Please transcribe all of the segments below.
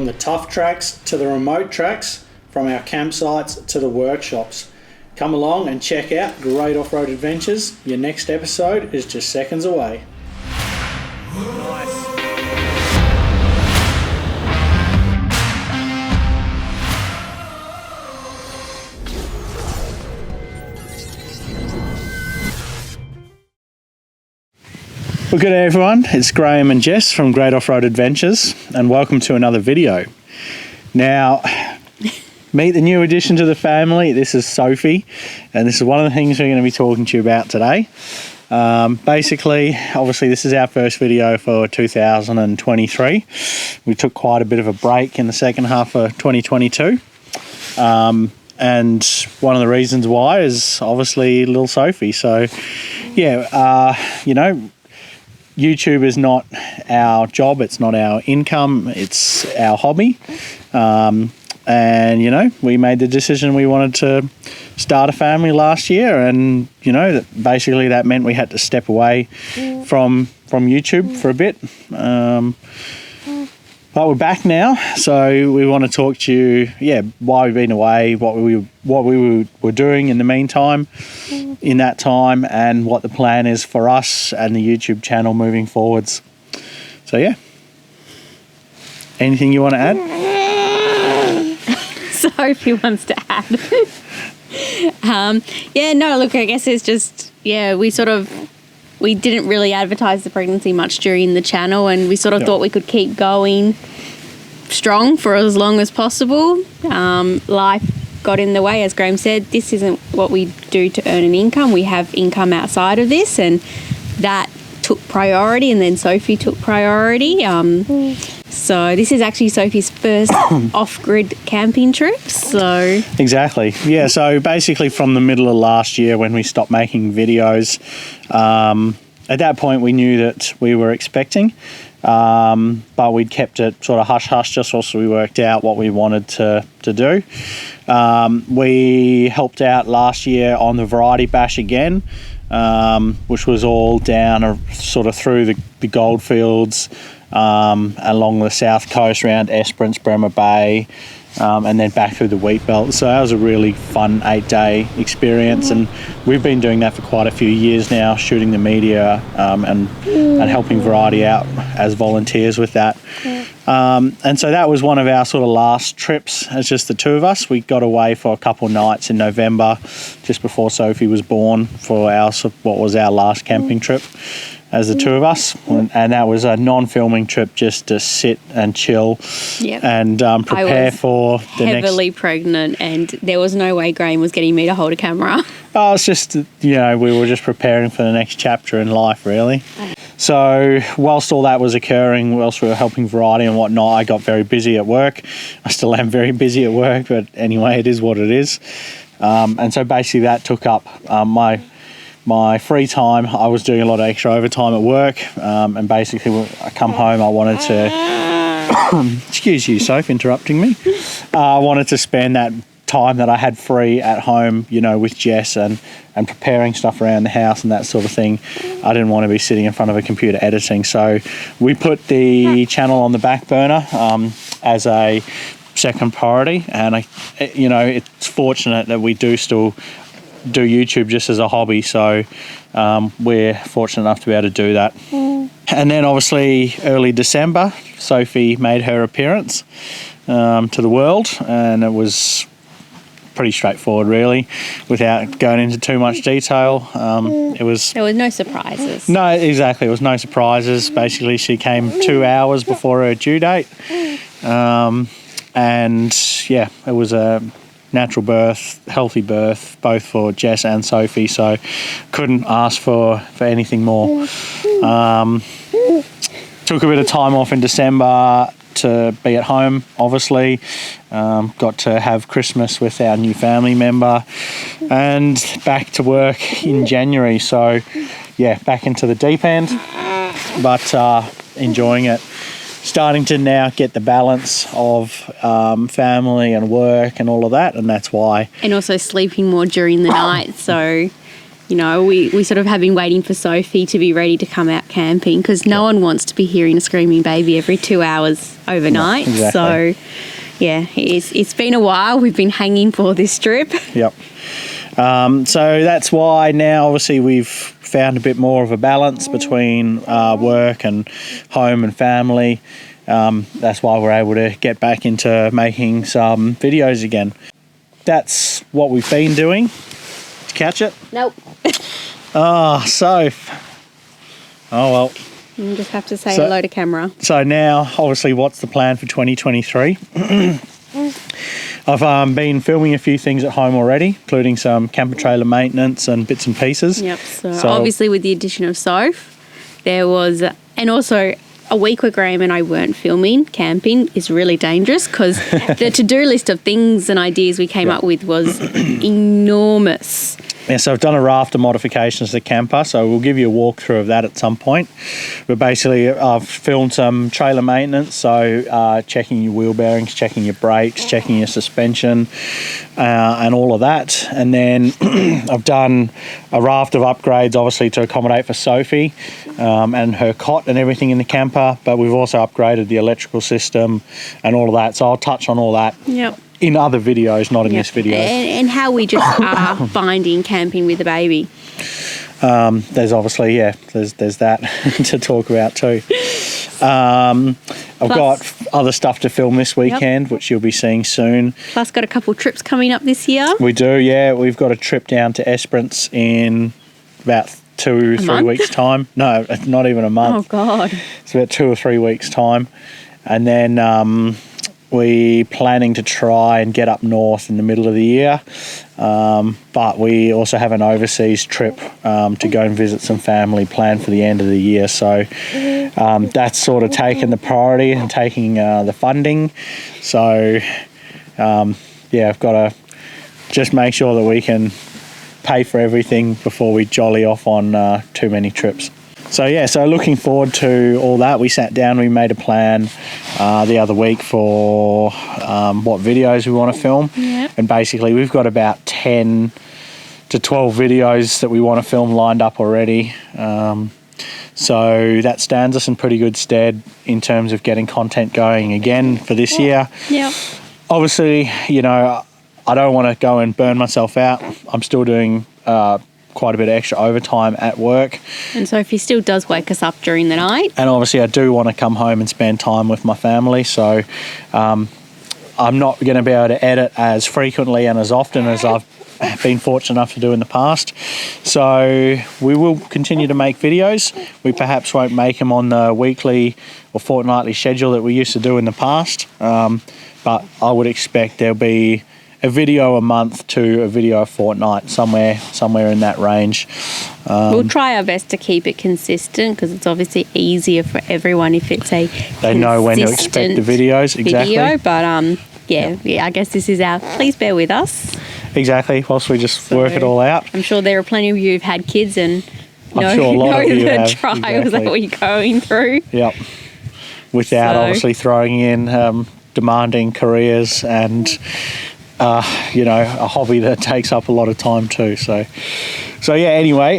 the tough tracks to the remote tracks, from our campsites to the workshops. Come along and check out Great Off-Road Adventures. Your next episode is just seconds away. Nice. Well, good day everyone, it's Graham and Jess from Great Off-Road Adventures, and welcome to another video. Now, meet the new addition to the family. This is Sophie, and this is one of the things we're going to be talking to you about today. Basically, obviously this is our first video for 2023. We took quite a bit of a break in the second half of 2022. And one of the reasons why is obviously little Sophie. So, yeah, you know, YouTube is not our job, it's not our income, it's our hobby. And, you know, we made the decision we wanted to start a family last year, and, you know, basically that meant we had to step away from YouTube for a bit. But we're back now, so we want to talk to you, why we've been away, what we were doing in the meantime, in that time, and what the plan is for us and the YouTube channel moving forwards. So yeah, anything you want to add? Sophie wants to add. Look, I guess it's just, we didn't really advertise the pregnancy much during the channel, and we sort of thought we could keep going strong for as long as possible. Life got in the way, as Graham said. This isn't what we do to earn an income. We have income outside of this, and that took priority, and then Sophie took priority. So this is actually Sophie's first off-grid camping trip. So exactly, yeah. So basically, from the middle of last year when we stopped making videos, at that point we knew that we were expecting, but we'd kept it sort of hush-hush just so we worked out what we wanted to do. We helped out last year on the Variety Bash again, which was all down sort of through the goldfields, along the south coast around Esperance, Bremer Bay, and then back through the wheat belt. So that was a really fun 8-day experience, and we've been doing that for quite a few years now, shooting the media and helping Variety out as volunteers with that. And so that was one of our sort of last trips as just the two of us. We got away for a couple of nights in November, just before Sophie was born, for what was our last camping trip as the two of us, and that was a non-filming trip, just to sit and chill and prepare for the next. Heavily pregnant, and there was no way Graham was getting me to hold a camera. Oh, it's just, you know, we were just preparing for the next chapter in life, really. So whilst all that was occurring, whilst we were helping Variety and whatnot, I got very busy at work. I still am very busy at work, but anyway, it is what it is. And so basically that took up my free time. I was doing a lot of extra overtime at work, and basically when I come home, I wanted to excuse you, Soph, interrupting me. I wanted to spend that time that I had free at home, you know, with Jess and preparing stuff around the house and that sort of thing. I didn't want to be sitting in front of a computer editing, so we put the channel on the back burner as a second priority. And it's fortunate that we do still do YouTube just as a hobby, so we're fortunate enough to be able to do that. And then obviously early December, Sophie made her appearance to the world, and it was pretty straightforward, really, without going into too much detail. There was no surprises. No, exactly, there was no surprises. Basically, she came 2 hours before her due date, and yeah, it was a natural birth, healthy birth, both for Jess and Sophie, so couldn't ask for anything more. Took a bit of time off in December to be at home, obviously. Got to have Christmas with our new family member, and back to work in January. So yeah, back into the deep end, but enjoying it. Starting to now get the balance of family and work and all of that, and that's why. And also sleeping more during the night, so we sort of have been waiting for Sophie to be ready to come out camping, because no one wants to be hearing a screaming baby every 2 hours overnight. Exactly. So, yeah, it's been a while. We've been hanging for this trip. Yep. So that's why now obviously we've found a bit more of a balance between work and home and family. That's why we're able to get back into making some videos again. That's what we've been doing. Did you catch it? Nope. Oh, Soph. Oh, well. You just have to say hello to camera. So now, obviously, what's the plan for 2023? I've been filming a few things at home already, including some camper trailer maintenance and bits and pieces. Yep. So obviously with the addition of Soph, there was, and also a week where Graham and I weren't filming, camping is really dangerous, because the to-do list of things and ideas we came up with was enormous. Yeah, so I've done a raft of modifications to the camper, so we'll give you a walkthrough of that at some point. But basically, I've filmed some trailer maintenance, so checking your wheel bearings, checking your brakes, checking your suspension, and all of that. And then I've done a raft of upgrades, obviously, to accommodate for Sophie and her cot and everything in the camper. But we've also upgraded the electrical system and all of that. So I'll touch on all that. Yep. In other videos, not in this video. And how we just are finding camping with a baby. There's obviously, there's that to talk about too. I've got other stuff to film this weekend, which you'll be seeing soon. Plus got a couple trips coming up this year. We do, yeah. We've got a trip down to Esperance in about 2-3 weeks' time. No, not even a month. Oh, God. It's about 2 or 3 weeks' time. And then we're planning to try and get up north in the middle of the year, but we also have an overseas trip to go and visit some family planned for the end of the year. So that's sort of taken the priority and taking the funding. So I've got to just make sure that we can pay for everything before we jolly off on too many trips. So looking forward to all that. We sat down, we made a plan the other week for what videos we want to film. Yep. And basically we've got about 10 to 12 videos that we want to film lined up already. So that stands us in pretty good stead in terms of getting content going again for this year. Yeah. Obviously, I don't want to go and burn myself out. I'm still doing quite a bit of extra overtime at work. And Sophie still does wake us up during the night. And obviously I do want to come home and spend time with my family. So I'm not going to be able to edit as frequently and as often as I've been fortunate enough to do in the past. So we will continue to make videos. We perhaps won't make them on the weekly or fortnightly schedule that we used to do in the past. But I would expect there'll be a video a month to a video a fortnight, somewhere in that range. We'll try our best to keep it consistent, because it's obviously easier for everyone if it's a they know when to expect the videos. Exactly. But I guess this is our, please bear with us. Exactly, whilst we just work it all out. I'm sure there are plenty of you who've had kids and know the trials that we're going through. Yep. Without obviously throwing in demanding careers and a hobby that takes up a lot of time too. So anyway,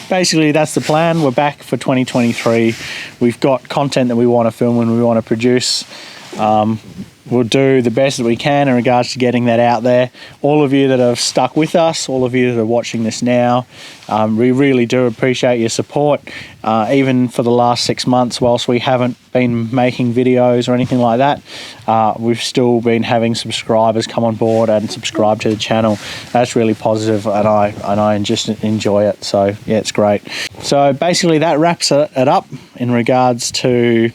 basically that's the plan. We're back for 2023. We've got content that we want to film and we want to produce. We'll do the best that we can in regards to getting that out there. All of you that have stuck with us, all of you that are watching this now, we really do appreciate your support. Even for the last 6 months, whilst we haven't been making videos or anything like that, we've still been having subscribers come on board and subscribe to the channel. That's really positive, and I just enjoy it. So yeah, it's great. So basically that wraps it up in regards to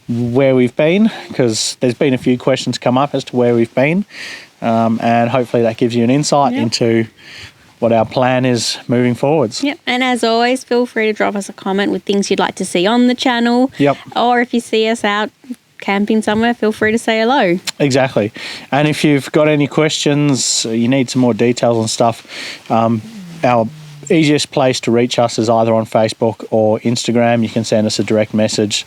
where we've been, because there's been a few questions come up as to where we've been, and hopefully that gives you an insight into what our plan is moving forwards. Yep. And as always, feel free to drop us a comment with things you'd like to see on the channel. Yep. Or if you see us out camping somewhere, feel free to say hello. Exactly. And if you've got any questions, you need some more details on stuff, our easiest place to reach us is either on Facebook or Instagram. You can send us a direct message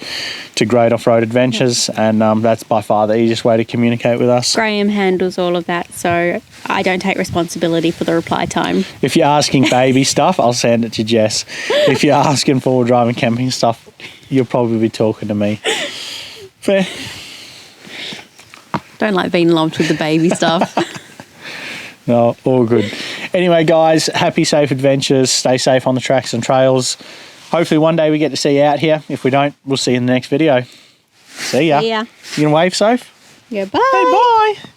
to Great Off-Road Adventures, and that's by far the easiest way to communicate with us. Graham handles all of that, so I don't take responsibility for the reply time. If you're asking baby stuff, I'll send it to Jess. If you're asking forward driving camping stuff, you'll probably be talking to me. Fair. Don't like being lumped with the baby stuff. No, all good. Anyway, guys, happy, safe adventures. Stay safe on the tracks and trails. Hopefully one day we get to see you out here. If we don't, we'll see you in the next video. See ya. See ya. You gonna wave, Soph? Yeah, bye. Hey, bye.